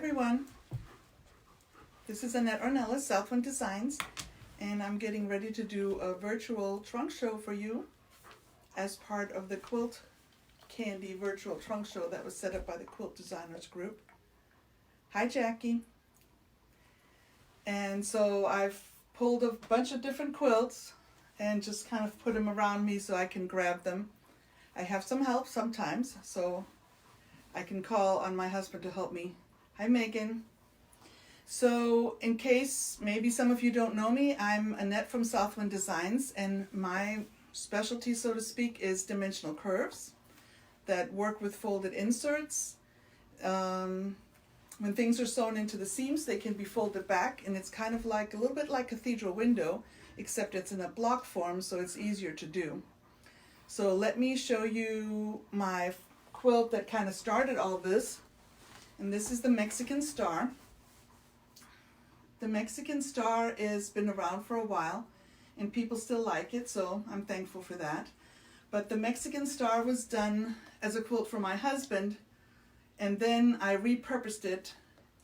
everyone, this is Annette Ornelas, Southwind Designs, and I'm getting ready to do a virtual trunk show for you as part of the Quilt Candy virtual trunk show that was set up by the Quilt Designers Group. Hi Jackie. And so I've pulled a bunch of different quilts and just kind of put them around me so I can grab them. I have some help sometimes, so I can call on my husband to help me. Hi Megan. So in case maybe some of you don't know me, I'm Annette from Southwind Designs, and my specialty, so to speak, is dimensional curves that work with folded inserts. When things are sewn into the seams, they can be folded back, and it's kind of like a little bit like cathedral window, except it's in a block form, so it's easier to do. So let me show you my quilt that kind of started all this, and this is the Mexican Star. The Mexican Star has been around for a while, and people still like it, so I'm thankful for that. But the Mexican Star was done as a quilt for my husband, and then I repurposed it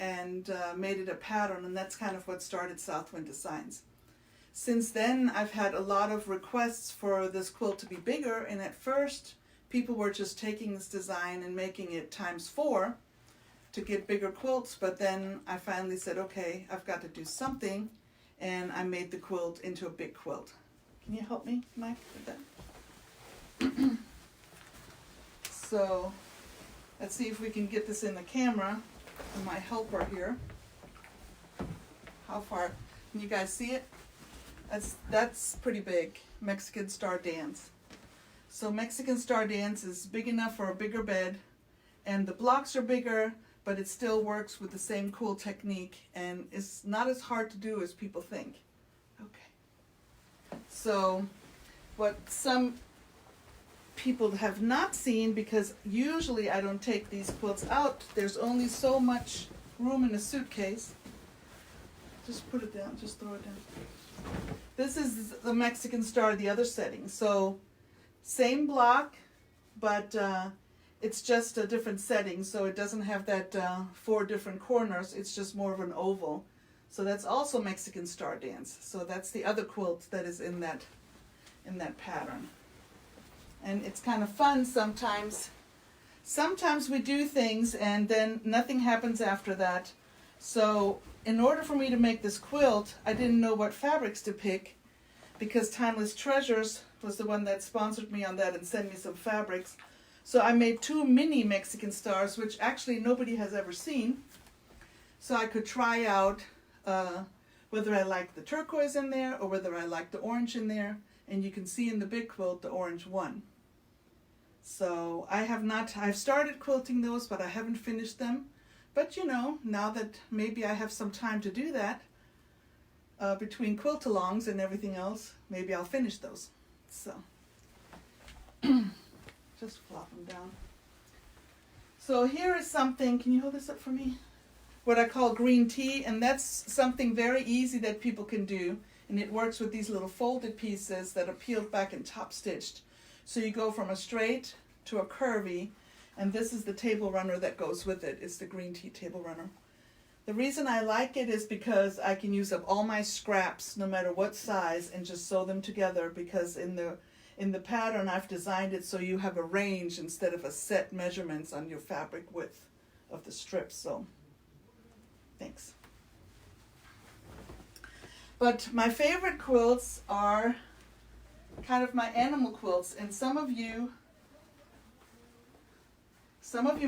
and made it a pattern, and that's kind of what started Southwind Designs. Since then, I've had a lot of requests for this quilt to be bigger, and at first, people were just taking this design and making it ×4 to get bigger quilts, but then I finally said, okay, I've got to do something, and I made the quilt into a big quilt. Can you help me, Mike, with that? So, let's see if we can get this in the camera. My helper here. How far? Can you guys see it? That's pretty big. Mexican Star Dance. So Mexican Star Dance is big enough for a bigger bed, and the blocks are bigger, but it still works with the same cool technique, and it's not as hard to do as people think. Okay. So what some people have not seen, because usually I don't take these quilts out, there's only so much room in a suitcase. Just put it down, just throw it down. This is the Mexican Star, the other setting. So same block, but it's just a different setting, so it doesn't have that 4 different corners. It's just more of an oval. So that's also Mexican Star Dance. So that's the other quilt that is in that pattern. And it's kind of fun sometimes. Sometimes we do things and then nothing happens after that. So in order for me to make this quilt, I didn't know what fabrics to pick, because Timeless Treasures was the one that sponsored me on that and sent me some fabrics. So I made 2 mini Mexican Stars, which actually nobody has ever seen. So I could try out whether I like the turquoise in there or whether I like the orange in there. And you can see in the big quilt the orange one. So I've started quilting those, but I haven't finished them. But you know, now that maybe I have some time to do that, between quilt-alongs and everything else, maybe I'll finish those. So, just flop them down. So here is something, can you hold this up for me? What I call green tea, and that's something very easy that people can do. And it works with these little folded pieces that are peeled back and top stitched. So you go from a straight to a curvy, and this is the table runner that goes with it. It's the green tea table runner. The reason I like it is because I can use up all my scraps, no matter what size, and just sew them together, because in the pattern I've designed it so you have a range instead of a set measurements on your fabric width of the strips. So, thanks. But my favorite quilts are kind of my animal quilts, and some of you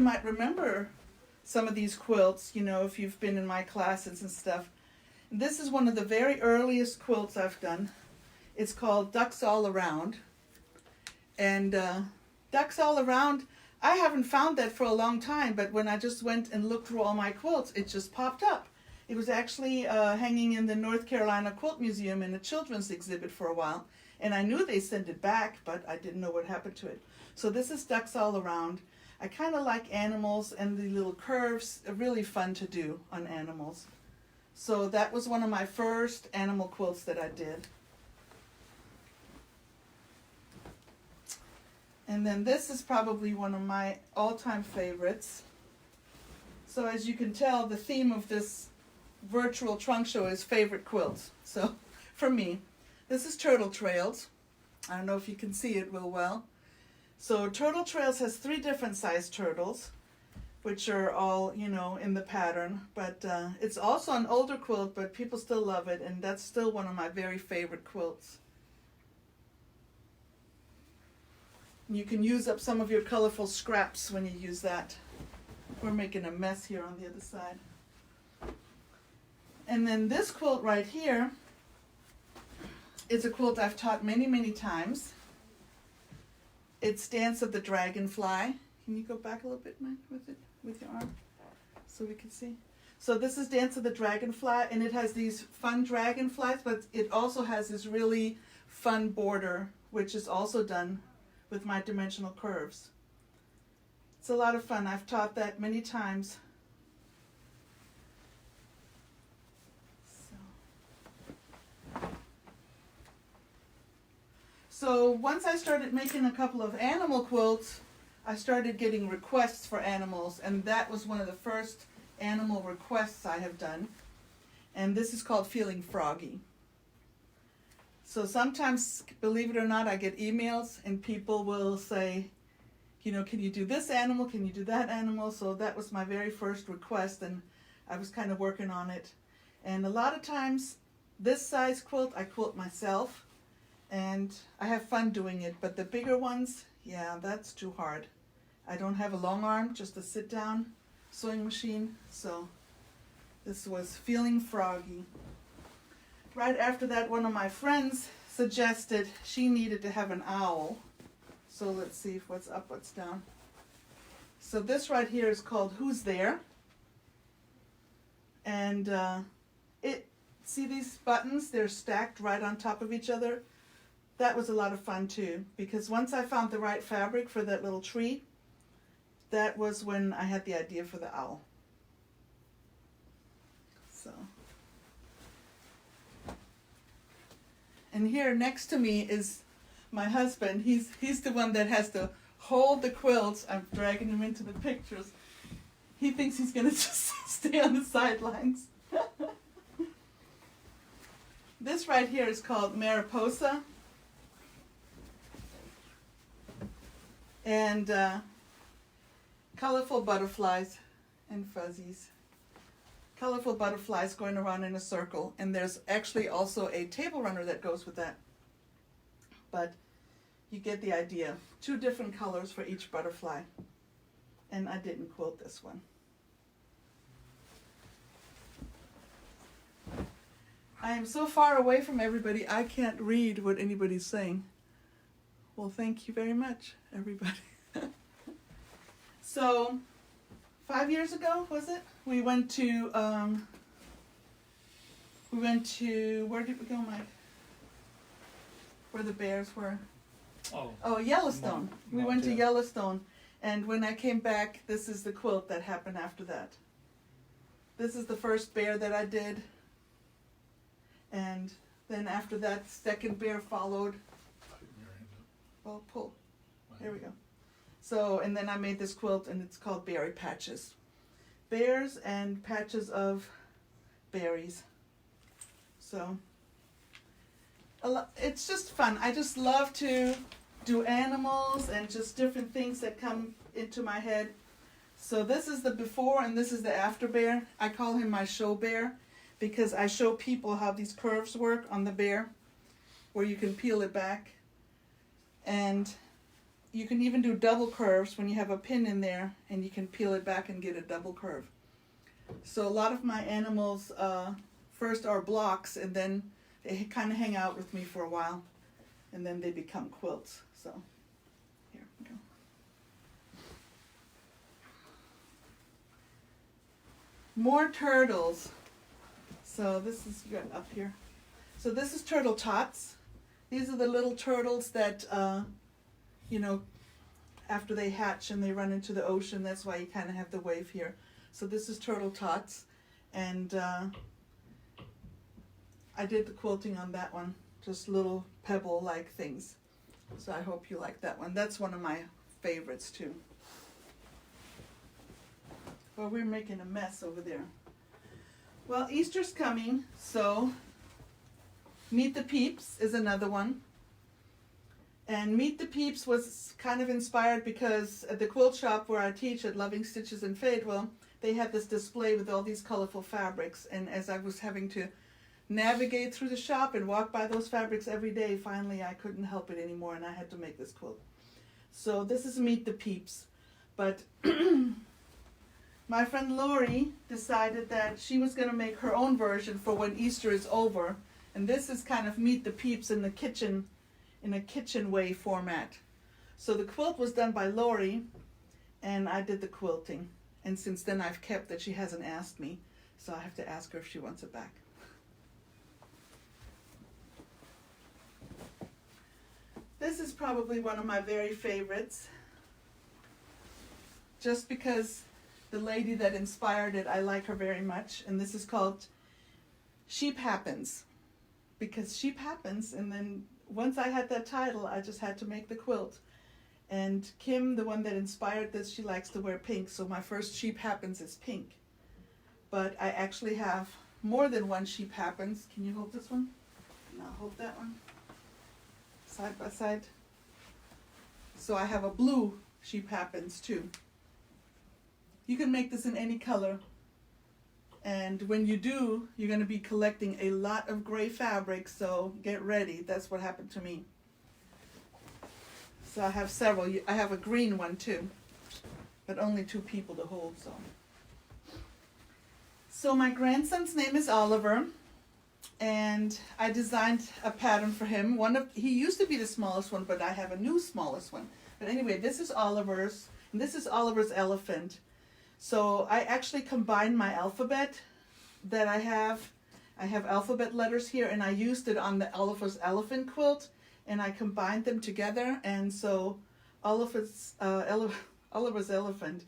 might remember some of these quilts, you know, if you've been in my classes and stuff. And this is one of the very earliest quilts I've done. It's called Ducks All Around. And Ducks All Around, I haven't found that for a long time, but when I just went and looked through all my quilts, it just popped up. It was actually hanging in the North Carolina Quilt Museum in a children's exhibit for a while. And I knew they sent it back, but I didn't know what happened to it. So this is Ducks All Around. I kind of like animals, and the little curves are really fun to do on animals. So that was one of my first animal quilts that I did. And then this is probably one of my all-time favorites. So as you can tell, the theme of this virtual trunk show is favorite quilts. So for me, this is Turtle Trails. I don't know if you can see it real well. So Turtle Trails has 3 different size turtles, which are all, you know, in the pattern. But it's also an older quilt, but people still love it, and that's still one of my very favorite quilts. You can use up some of your colorful scraps when you use that. We're making a mess here on the other side. And then this quilt right here is a quilt I've taught many, many times. It's Dance of the Dragonfly. Can you go back a little bit, Mike, with your arm so we can see? So this is Dance of the Dragonfly, and it has these fun dragonflies, but it also has this really fun border, which is also done with my dimensional curves. It's a lot of fun. I've taught that many times. So once I started making a couple of animal quilts, I started getting requests for animals, and that was one of the first animal requests I have done. And this is called Feeling Froggy. So sometimes, believe it or not, I get emails and people will say, you know, can you do this animal? Can you do that animal? So that was my very first request, and I was kind of working on it. And a lot of times, this size quilt, I quilt myself, and I have fun doing it. But the bigger ones, yeah, that's too hard. I don't have a long arm, just a sit-down sewing machine. So this was Feeling Froggy. Right after that, one of my friends suggested she needed to have an owl. So let's see what's up, what's down. So this right here is called Who's There? And see these buttons? They're stacked right on top of each other. That was a lot of fun too, because once I found the right fabric for that little tree, that was when I had the idea for the owl. So. And here next to me is my husband. He's the one that has to hold the quilts. I'm dragging him into the pictures. He thinks he's going to just stay on the sidelines. This right here is called Mariposa. And colorful butterflies and fuzzies. Colorful butterflies going around in a circle, and there's actually also a table runner that goes with that. But you get the idea. 2 different colors for each butterfly. And I didn't quilt this one. I am so far away from everybody, I can't read what anybody's saying. Well, thank you very much, everybody. So, 5 years ago, was it? We went to, where did we go, Mike? Where the bears were. Oh, Yellowstone. We went to Yellowstone, and when I came back, this is the quilt that happened after that. This is the first bear that I did, and then after that, second bear followed. Oh, pull. There we go. So, and then I made this quilt, and it's called Berry Patches. Bears and patches of berries. So, it's just fun. I just love to do animals and just different things that come into my head. So this is the before and this is the after bear. I call him my show bear because I show people how these curves work on the bear, where you can peel it back. And you can even do double curves when you have a pin in there and you can peel it back and get a double curve. So a lot of my animals first are blocks, and then they kind of hang out with me for a while, and then they become quilts. So here we go. More turtles. So this is up here. So this is turtle tots. These are the little turtles that, after they hatch and they run into the ocean, that's why you kind of have the wave here. So this is turtle tots, and I did the quilting on that one, just little pebble-like things. So I hope you like that one. That's one of my favorites too. Well, we're making a mess over there. Well, Easter's coming, so Meet the Peeps is another one. And Meet the Peeps was kind of inspired because at the quilt shop where I teach at Loving Stitches in Fayetteville, they had this display with all these colorful fabrics. And as I was having to navigate through the shop and walk by those fabrics every day, finally I couldn't help it anymore and I had to make this quilt. So this is Meet the Peeps. But my friend Lori decided that she was going to make her own version for when Easter is over. And this is kind of Meet the Peeps in the kitchen, in a kitchen way format. So the quilt was done by Lori, and I did the quilting. And since then I've kept that she hasn't asked me, so I have to ask her if she wants it back. This is probably one of my very favorites, just because the lady that inspired it, I like her very much. And this is called Sheep Happens, because sheep happens, and then once I had that title, I just had to make the quilt. And Kim, the one that inspired this, she likes to wear pink, so my first Sheep Happens is pink. But I actually have more than one Sheep Happens. Can you hold this one? And I'll hold that one. Side by side. So I have a blue Sheep Happens too. You can make this in any color. And when you do, you're going to be collecting a lot of gray fabric, so get ready. That's what happened to me. So I have several. I have a green one too, but only 2 people to hold. So my grandson's name is Oliver, and I designed a pattern for him. He used to be the smallest one, but I have a new smallest one. But anyway, this is Oliver's, and this is Oliver's elephant. So I actually combined my alphabet that I have. I have alphabet letters here, and I used it on the Oliver's elephant quilt, and I combined them together. And so Oliver's elephant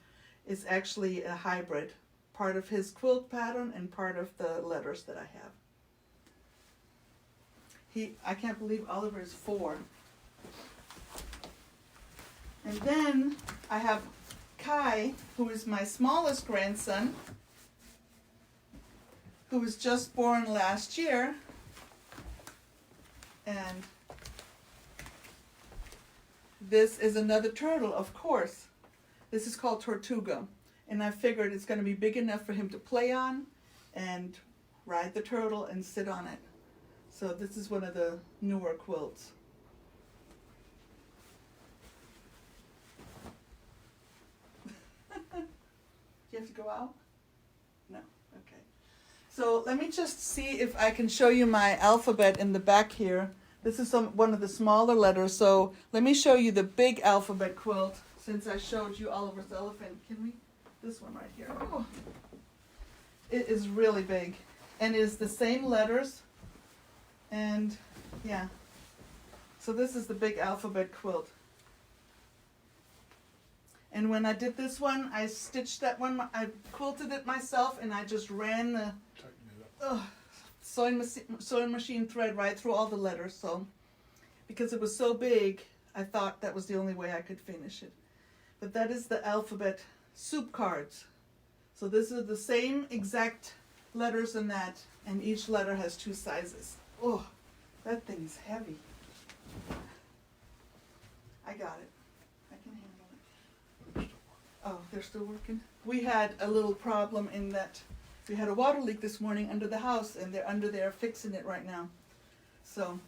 is actually a hybrid, part of his quilt pattern and part of the letters that I have. I can't believe Oliver is 4. And then I have Kai, who is my smallest grandson, who was just born last year, and this is another turtle, of course. This is called Tortuga, and I figured it's going to be big enough for him to play on and ride the turtle and sit on it. So this is one of the newer quilts. Do you have to go out? No? Okay. So let me just see if I can show you my alphabet in the back here. This is one of the smaller letters. So let me show you the big alphabet quilt since I showed you Oliver's elephant. Can we? This one right here. Oh. It is really big. And it is the same letters. And yeah. So this is the big alphabet quilt. And when I did this one, I stitched that one, I quilted it myself, and I just ran the sewing machine thread right through all the letters. So, because it was so big, I thought that was the only way I could finish it. But that is the alphabet soup cards. So this is the same exact letters in that, and each letter has 2 sizes. Oh, that thing's heavy. I got it. I can handle it. Oh, they're still working? We had a little problem in that we had a water leak this morning under the house, and they're under there fixing it right now. So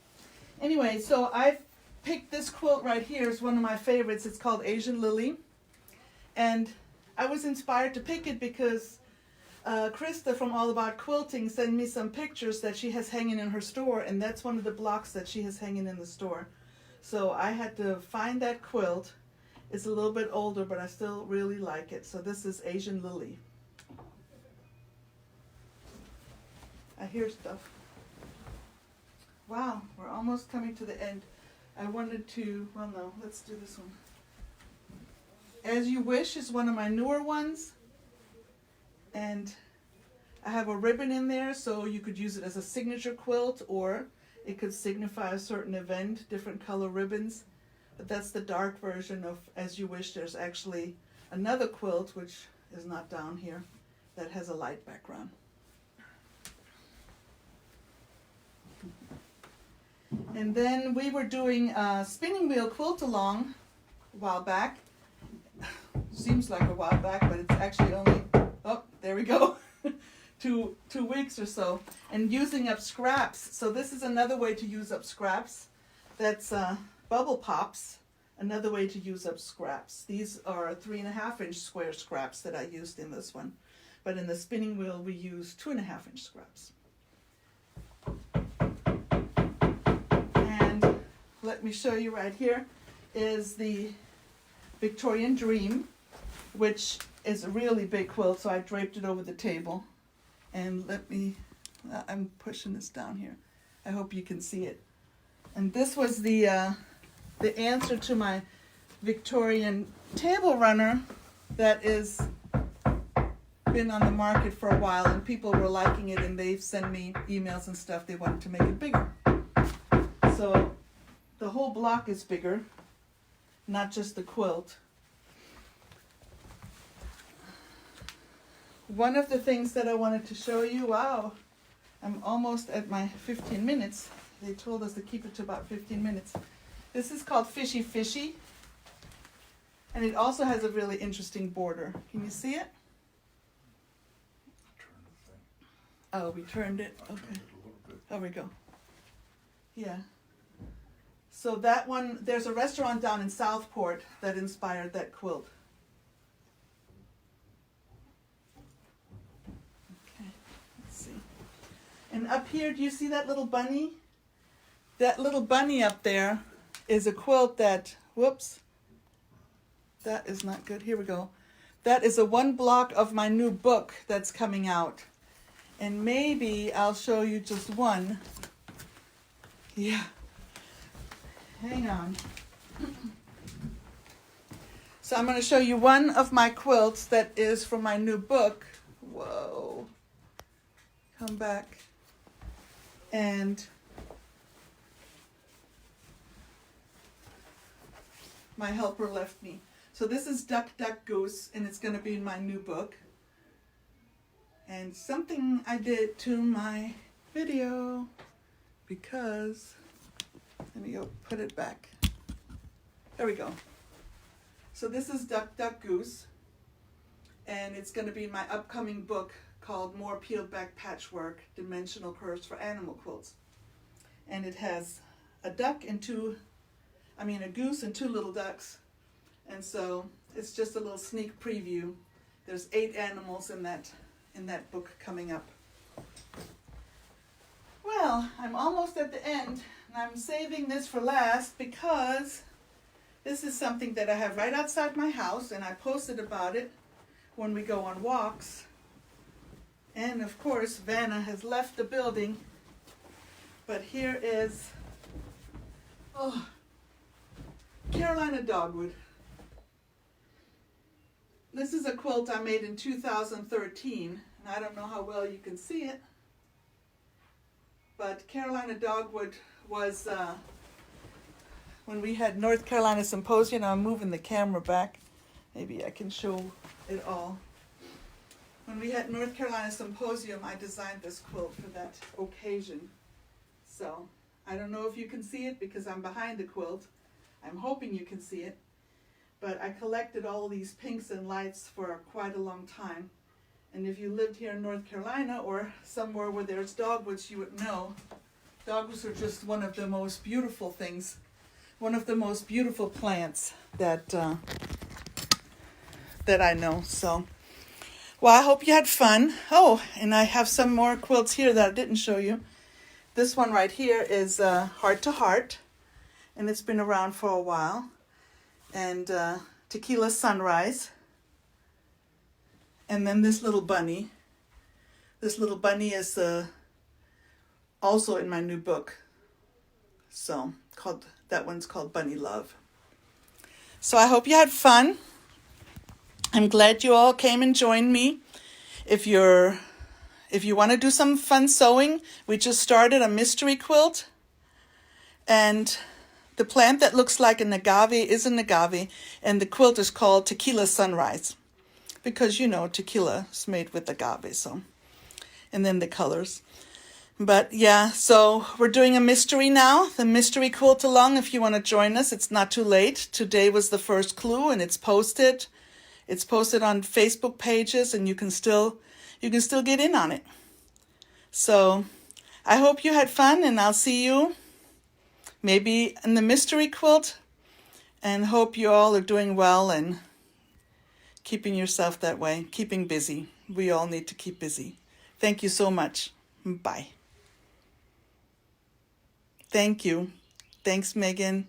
anyway, so I picked this quilt right here. It's one of my favorites. It's called Asian Lily. And I was inspired to pick it because Krista from All About Quilting sent me some pictures that she has hanging in her store, and that's one of the blocks that she has hanging in the store. So I had to find that quilt. It's a little bit older, but I still really like it. So this is Asian Lily. I hear stuff. Wow, we're almost coming to the end. I wanted to, well no, let's do this one. As You Wish is one of my newer ones. And I have a ribbon in there, so you could use it as a signature quilt, or it could signify a certain event, different color ribbons. But that's the dark version of As You Wish. There's actually another quilt, which is not down here. That has a light background. And then we were doing a spinning wheel quilt along a while back. Seems like a while back, but it's actually only, oh, there we go, two weeks or so. And using up scraps. So this is another way to use up scraps. That's bubble pops, another way to use up scraps. These are 3.5-inch square scraps that I used in this one. But in the spinning wheel, we use 2.5-inch scraps. And let me show you right here is the Victorian Dream, which is a really big quilt, so I draped it over the table. And let me, I'm pushing this down here. I hope you can see it. And this was the answer to my Victorian table runner that is been on the market for a while, and people were liking it, and they've sent me emails and stuff. They wanted to make it bigger. So the whole block is bigger, not just the quilt. One of the things that I wanted to show you, wow, I'm almost at my 15 minutes. They told us to keep it to about 15 minutes. This is called Fishy Fishy. And it also has a really interesting border. Can you see it? Oh, we turned it? Okay. There we go. Yeah. So that one, there's a restaurant down in Southport that inspired that quilt. Okay, let's see. And up here, do you see that little bunny? That little bunny up there is a quilt that, whoops, that is not good. Here we go. That is a one block of my new book that's coming out. And maybe I'll show you just one. Yeah. Hang on. So I'm going to show you one of my quilts that is from my new book. Whoa. Come back. And my helper left me. So this is Duck, Duck, Goose, and it's going to be in my new book. And something I did to my video, because, let me go put it back. There we go. So this is Duck, Duck, Goose, and it's going to be in my upcoming book called More Peeled Back Patchwork, Dimensional Curves for Animal Quilts. And it has a duck and a goose and 2 little ducks. And so it's just a little sneak preview. There's 8 animals in that book coming up. Well, I'm almost at the end, and I'm saving this for last because this is something that I have right outside my house, and I posted about it when we go on walks. And of course, Vanna has left the building, but here is, Carolina Dogwood. This is a quilt I made in 2013, and I don't know how well you can see it, but Carolina Dogwood was, when we had North Carolina Symposium. I'm moving the camera back. Maybe I can show it all. When we had North Carolina Symposium, I designed this quilt for that occasion. So, I don't know if you can see it because I'm behind the quilt. I'm hoping you can see it. But I collected all these pinks and lights for quite a long time. And if you lived here in North Carolina or somewhere where there's dogwoods, you would know. Dogwoods are just one of the most beautiful things, one of the most beautiful plants that I know. So, well, I hope you had fun. Oh, and I have some more quilts here that I didn't show you. This one right here is Heart to Heart, and it's been around for a while. And Tequila Sunrise. And then this little bunny. This little bunny is also in my new book. So that one's called Bunny Love. So I hope you had fun. I'm glad you all came and joined me. If you want to do some fun sewing, we just started a mystery quilt. And the plant that looks like an agave is an agave, and the quilt is called Tequila Sunrise. because you know tequila is made with agave, so, and then the colors. But yeah, so we're doing a mystery now, the mystery quilt along. If you want to join us, it's not too late. Today was the first clue, and it's posted. It's posted on Facebook pages, and you can still get in on it. So I hope you had fun, and I'll see you maybe in the mystery quilt, and hope you all are doing well and keeping yourself that way, keeping busy. We all need to keep busy. Thank you so much. Bye. Thank you. Thanks, Megan.